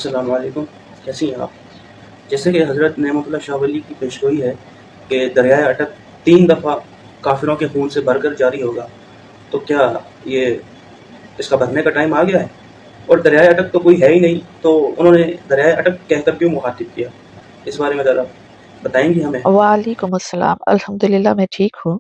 السلام علیکم، کیسی ہیں آپ؟ جیسے کہ حضرت نعمت اللہ شاہ ولی کی پیشگوئی ہے کہ دریائے اٹک 3 دفعہ کافروں کے خون سے بھر کر جاری ہوگا، تو کیا یہ اس کا بھرنے کا ٹائم آ گیا ہے؟ اور دریائے اٹک تو کوئی ہے ہی نہیں، تو انہوں نے دریائے اٹک کہہ کر کیوں مخاطب کیا؟ اس بارے میں ذرا بتائیں گی ہمیں؟ وعلیکم السلام، الحمدللہ میں ٹھیک ہوں۔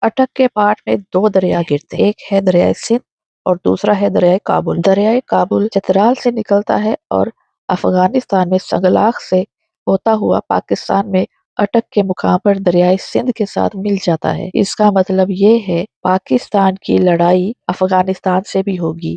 اٹک کے پاٹ میں 2 دریا گرتے ہیں، ایک ہے دریائے سندھ اور دوسرا ہے دریائے کابل۔ دریائے کابل چترال سے نکلتا ہے اور افغانستان میں سنگلاخ سے ہوتا ہوا پاکستان میں اٹک کے مقام پر دریائے سندھ کے ساتھ مل جاتا ہے۔ اس کا مطلب یہ ہے پاکستان کی لڑائی افغانستان سے بھی ہوگی۔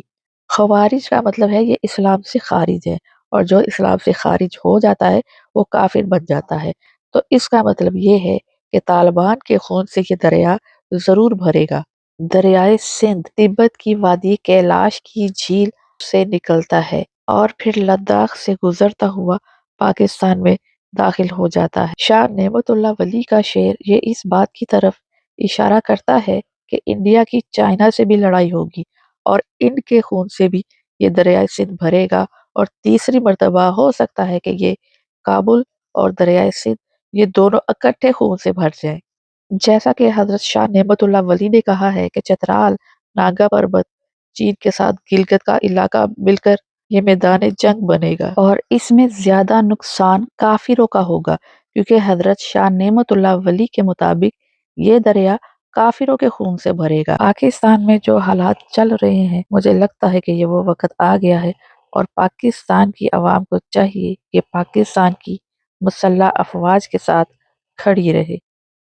خوارج کا مطلب ہے یہ اسلام سے خارج ہے، اور جو اسلام سے خارج ہو جاتا ہے وہ کافر بن جاتا ہے۔ تو اس کا مطلب یہ ہے کہ طالبان کے خون سے یہ دریا ضرور بھرے گا۔ دریائے سندھ تبت کی وادی کیلاش کی جھیل سے نکلتا ہے اور پھر لداخ سے گزرتا ہوا پاکستان میں داخل ہو جاتا ہے۔ شاہ نعمت اللہ ولی کا شعر یہ اس بات کی طرف اشارہ کرتا ہے کہ انڈیا کی چائنا سے بھی لڑائی ہوگی اور ان کے خون سے بھی یہ دریائے سندھ بھرے گا، اور تیسری مرتبہ ہو سکتا ہے کہ یہ کابل اور دریائے سندھ یہ دونوں اکٹھے خون سے بھر جائیں۔ جیسا کہ حضرت شاہ نعمت اللہ ولی نے کہا ہے کہ چترال، ناگا پربت، چین کے ساتھ گلگت کا علاقہ مل کر یہ میدان جنگ بنے گا، اور اس میں زیادہ نقصان کافروں کا ہوگا، کیونکہ حضرت شاہ نعمت اللہ ولی کے مطابق یہ دریا کافروں کے خون سے بھرے گا۔ پاکستان میں جو حالات چل رہے ہیں، مجھے لگتا ہے کہ یہ وہ وقت آ گیا ہے، اور پاکستان کی عوام کو چاہیے کہ پاکستان کی مسلح افواج کے ساتھ کھڑی رہے۔